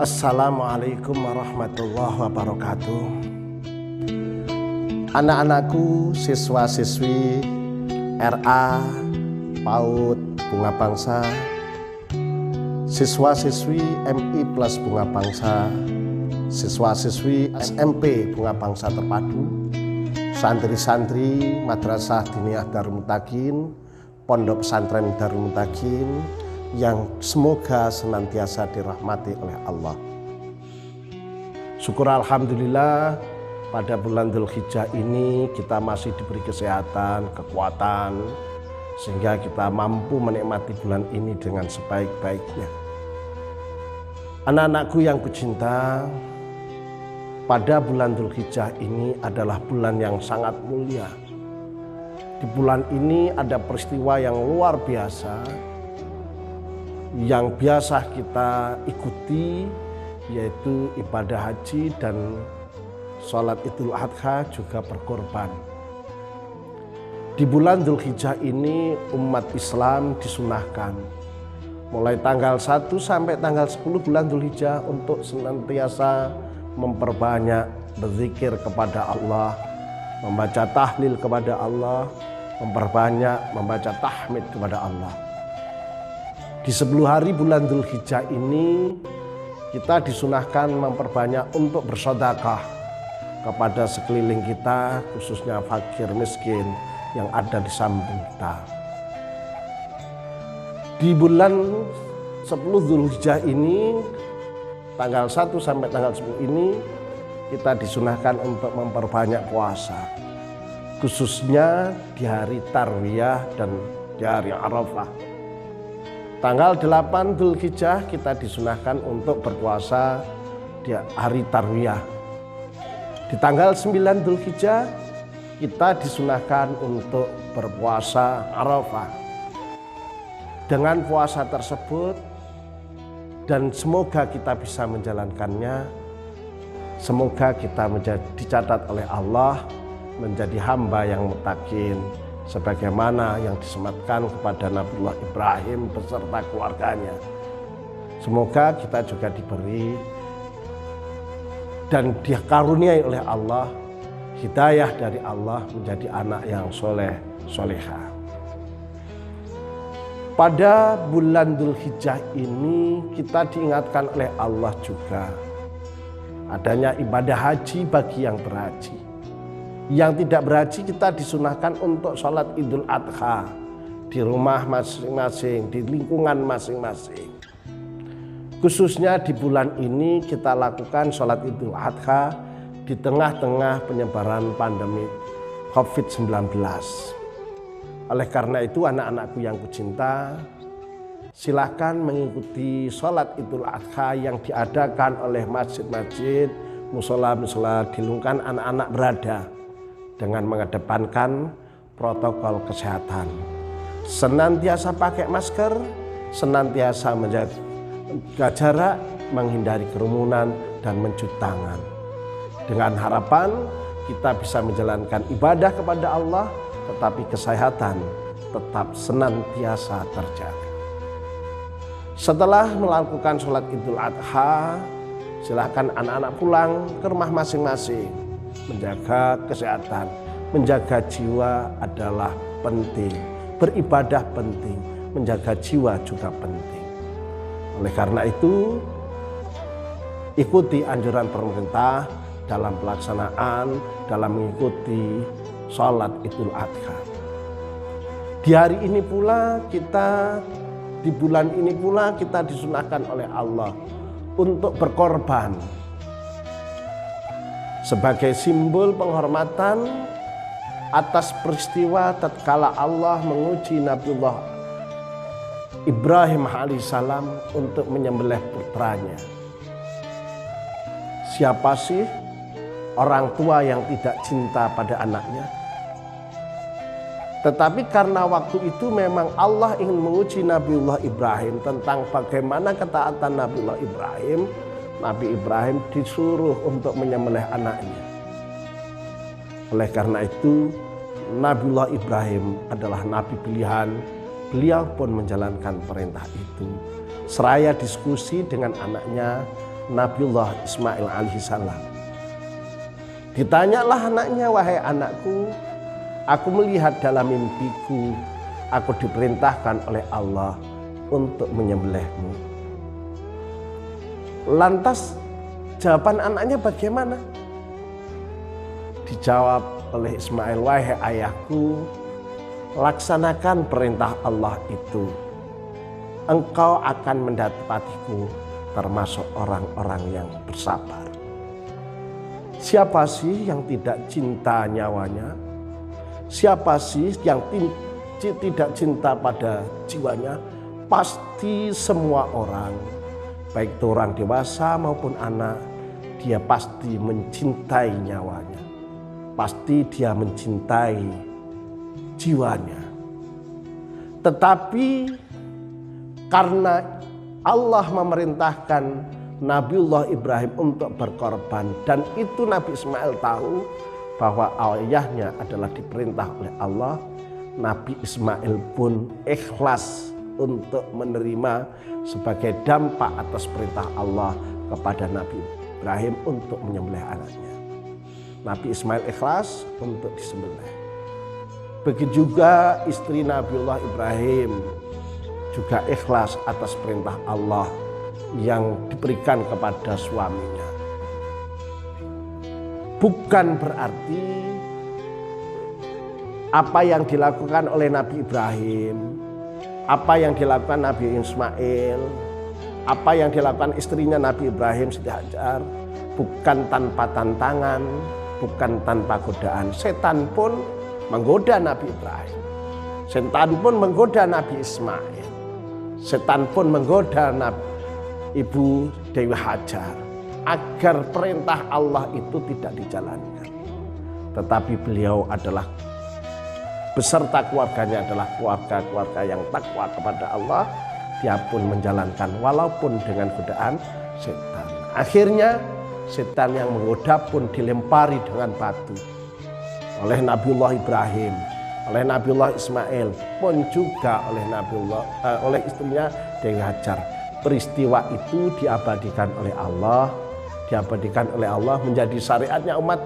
Assalamualaikum warahmatullahi wabarakatuh. Anak-anakku, siswa-siswi RA PAUD Bunga Bangsa, siswa-siswi MI Plus Bunga Bangsa, siswa-siswi SMP Bunga Bangsa Terpadu, santri-santri Madrasah Diniyah Darul Muttaqin, Pondok Pesantren Darul Muttaqin, yang semoga senantiasa dirahmati oleh Allah. Syukur alhamdulillah pada bulan Dzulhijjah ini kita masih diberi kesehatan, kekuatan, sehingga kita mampu menikmati bulan ini dengan sebaik-baiknya. Anak-anakku yang kucinta, pada bulan Dzulhijjah ini adalah bulan yang sangat mulia. Di bulan ini ada peristiwa yang luar biasa yang biasa kita ikuti, yaitu ibadah haji dan sholat Idul Adha juga berkorban. Di bulan Dzulhijjah ini umat Islam disunahkan mulai tanggal 1 sampai tanggal 10 bulan Dzulhijjah untuk senantiasa memperbanyak berzikir kepada Allah, membaca tahlil kepada Allah, memperbanyak membaca tahmid kepada Allah. Di 10 hari bulan Dzulhijjah ini kita disunahkan memperbanyak untuk bersedekah kepada sekeliling kita, khususnya fakir miskin yang ada di samping kita. Di bulan 10 Dzulhijjah ini, tanggal 1 sampai tanggal 10 ini, kita disunahkan untuk memperbanyak puasa, khususnya di hari Tarwiyah dan di hari Arafah. Tanggal 8 Dzulhijjah kita disunahkan untuk berpuasa di hari Tarwiyah. Di tanggal 9 Dzulhijjah kita disunahkan untuk berpuasa Arafah. Dengan puasa tersebut, dan semoga kita bisa menjalankannya, semoga kita dicatat oleh Allah menjadi hamba yang muttaqin, sebagaimana yang disematkan kepada Nabiullah Ibrahim beserta keluarganya. Semoga kita juga diberi dan dikaruniai oleh Allah hidayah dari Allah menjadi anak yang soleh soleha. Pada bulan Dzulhijjah ini kita diingatkan oleh Allah juga adanya ibadah haji bagi yang berhaji. Yang tidak berhaji kita disunahkan untuk sholat Idul Adha di rumah masing-masing, di lingkungan masing-masing. Khususnya di bulan ini kita lakukan sholat Idul Adha di tengah-tengah penyebaran pandemi COVID-19. Oleh karena itu anak-anakku yang kucinta, silakan mengikuti sholat Idul Adha yang diadakan oleh masjid-masjid, musola-musola di lingkungan anak-anak berada, dengan mengedepankan protokol kesehatan. Senantiasa pakai masker, senantiasa menjaga jarak, menghindari kerumunan, dan mencuci tangan. Dengan harapan kita bisa menjalankan ibadah kepada Allah, tetapi kesehatan tetap senantiasa terjaga. Setelah melakukan sholat Idul Adha, silakan anak-anak pulang ke rumah masing-masing. Menjaga kesehatan, menjaga jiwa adalah penting. Beribadah penting, menjaga jiwa juga penting. Oleh karena itu, ikuti anjuran pemerintah dalam pelaksanaan, dalam mengikuti sholat Idul Adha. Di hari ini pula di bulan ini pula kita disunahkan oleh Allah untuk berkorban sebagai simbol penghormatan atas peristiwa tatkala Allah menguji Nabiullah Ibrahim alaihissalam untuk menyembelih putranya. Siapa sih orang tua yang tidak cinta pada anaknya? Tetapi karena waktu itu memang Allah ingin menguji Nabiullah Ibrahim tentang bagaimana ketaatan Nabiullah Ibrahim. Nabi Ibrahim disuruh untuk menyembelih anaknya. Oleh karena itu, Nabiullah Ibrahim adalah nabi pilihan. Beliau pun menjalankan perintah itu seraya diskusi dengan anaknya Nabiullah Ismail alaihissalam. Ditanyalah anaknya, "Wahai anakku, aku melihat dalam mimpiku, aku diperintahkan oleh Allah untuk menyembelihmu." Lantas jawaban anaknya bagaimana? Dijawab oleh Ismail, "Wahai ayahku, laksanakan perintah Allah itu. Engkau akan mendapatiku termasuk orang-orang yang bersabar." Siapa sih yang tidak cinta nyawanya? Siapa sih yang tidak cinta pada jiwanya? Pasti semua orang, baik itu orang dewasa maupun anak, dia pasti mencintai nyawanya. Pasti dia mencintai jiwanya. Tetapi karena Allah memerintahkan Nabiullah Ibrahim untuk berkorban, dan itu Nabi Ismail tahu bahwa ayahnya adalah diperintah oleh Allah, Nabi Ismail pun ikhlas untuk menerima sebagai dampak atas perintah Allah kepada Nabi Ibrahim untuk menyembelih anaknya. Nabi Ismail ikhlas untuk disembelih. Begitu juga istri Nabiullah Ibrahim juga ikhlas atas perintah Allah yang diberikan kepada suaminya. Bukan berarti apa yang dilakukan oleh Nabi Ibrahim, apa yang dilakukan Nabi Ismail, apa yang dilakukan istrinya Nabi Ibrahim Siti Hajar bukan tanpa tantangan, bukan tanpa godaan. Setan pun menggoda Nabi Ibrahim, setan pun menggoda Nabi Ismail, setan pun menggoda Ibu Dewi Hajar agar perintah Allah itu tidak dijalankan. Tetapi beliau adalah beserta keluarganya adalah keluarga yang takwa kepada Allah. Dia pun menjalankan walaupun dengan godaan setan. Akhirnya setan yang menggoda pun dilempari dengan batu oleh Nabiullah Ibrahim, oleh Nabiullah Ismail, pun juga oleh istrinya Dewi Hajar. Peristiwa itu diabadikan oleh Allah, menjadi syariatnya umat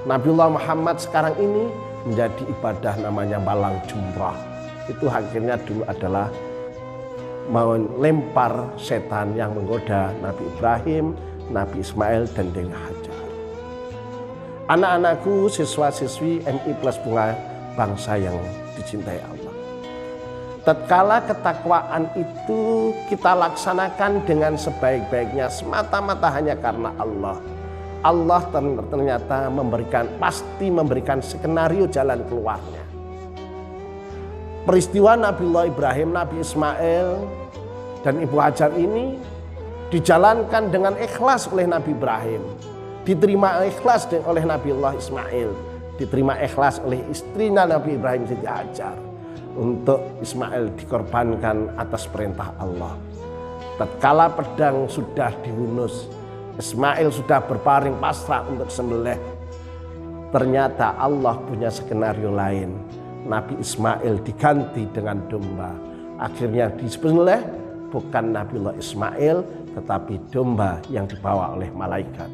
Nabiullah Muhammad sekarang ini, menjadi ibadah namanya balang jumrah. Itu akhirnya dulu adalah melempar setan yang menggoda Nabi Ibrahim, Nabi Ismail, dan Dewi Hajar. Anak-anakku, siswa-siswi MI Plus Bunga, bangsa yang dicintai Allah. Tatkala ketakwaan itu kita laksanakan dengan sebaik-baiknya semata-mata hanya karena Allah. Allah ternyata pasti memberikan skenario jalan keluarnya. Peristiwa Nabiullah Ibrahim, Nabi Ismail, dan Ibu Hajar ini dijalankan dengan ikhlas oleh Nabi Ibrahim, diterima ikhlas oleh Nabiullah Ismail, diterima ikhlas oleh istrinya Nabi Ibrahim Siti Hajar. Untuk Ismail dikorbankan atas perintah Allah. Tatkala pedang sudah dihunus, Ismail sudah berparing pasrah untuk sembelih. Ternyata Allah punya skenario lain. Nabi Ismail diganti dengan domba. Akhirnya disembelih bukan Nabiullah Ismail, tetapi domba yang dibawa oleh malaikat.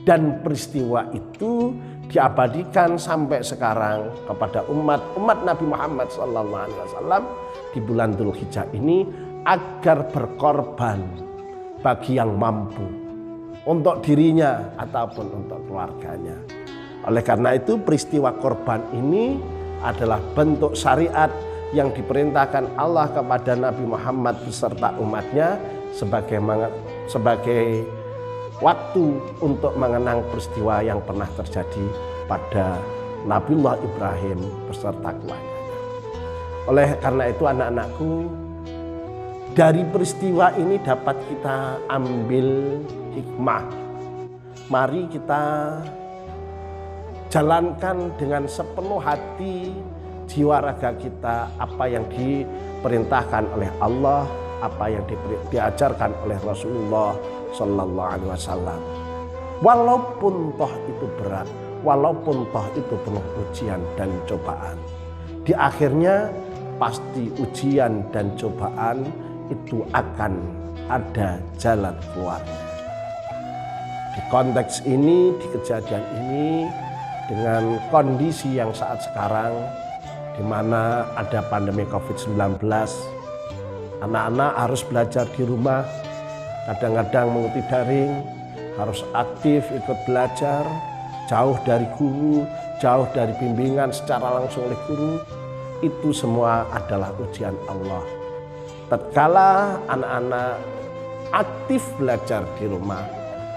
Dan peristiwa itu diabadikan sampai sekarang kepada umat Nabi Muhammad SAW di bulan Dzulhijjah ini agar berkorban bagi yang mampu untuk dirinya ataupun untuk keluarganya. Oleh karena itu peristiwa korban ini adalah bentuk syariat yang diperintahkan Allah kepada Nabi Muhammad beserta umatnya sebagai waktu untuk mengenang peristiwa yang pernah terjadi pada Nabiullah Ibrahim beserta keluarganya. Oleh karena itu anak-anakku, dari peristiwa ini dapat kita ambil hikmah. Mari kita jalankan dengan sepenuh hati, jiwa raga kita apa yang diperintahkan oleh Allah, apa yang diajarkan oleh Rasulullah Sallallahu Alaihi Wasallam. Walaupun toh itu berat, walaupun toh itu penuh ujian dan cobaan, di akhirnya pasti ujian dan cobaan itu akan ada jalan keluarnya. Di konteks ini, di kejadian ini, dengan kondisi yang saat sekarang, di mana ada pandemi COVID-19, anak-anak harus belajar di rumah, kadang-kadang mengikuti daring, harus aktif ikut belajar, jauh dari guru, jauh dari bimbingan secara langsung oleh guru. Itu semua adalah ujian Allah. Tatkala anak-anak aktif belajar di rumah,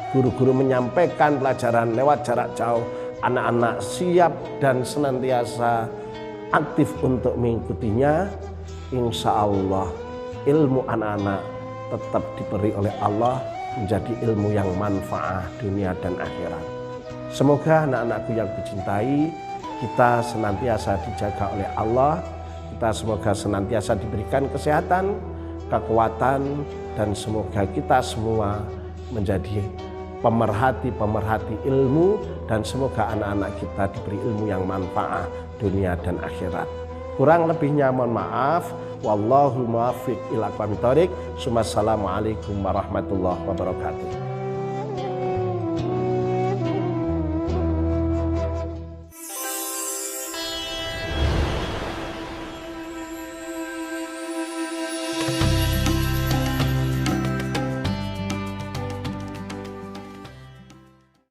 guru-guru menyampaikan pelajaran lewat jarak jauh, anak-anak siap dan senantiasa aktif untuk mengikutinya. Insya Allah ilmu anak-anak tetap diberi oleh Allah menjadi ilmu yang manfaat dunia dan akhirat. Semoga anak-anakku yang kucintai, kita senantiasa dijaga oleh Allah. Kita semoga senantiasa diberikan kesehatan, kekuatan, dan semoga kita semua menjadi pemerhati-pemerhati ilmu, dan semoga anak-anak kita diberi ilmu yang manfaat dunia dan akhirat. Kurang lebihnya mohon maaf. Wallahu muwaffiq ila aqwamit thoriq. Assalamualaikum warahmatullahi wabarakatuh.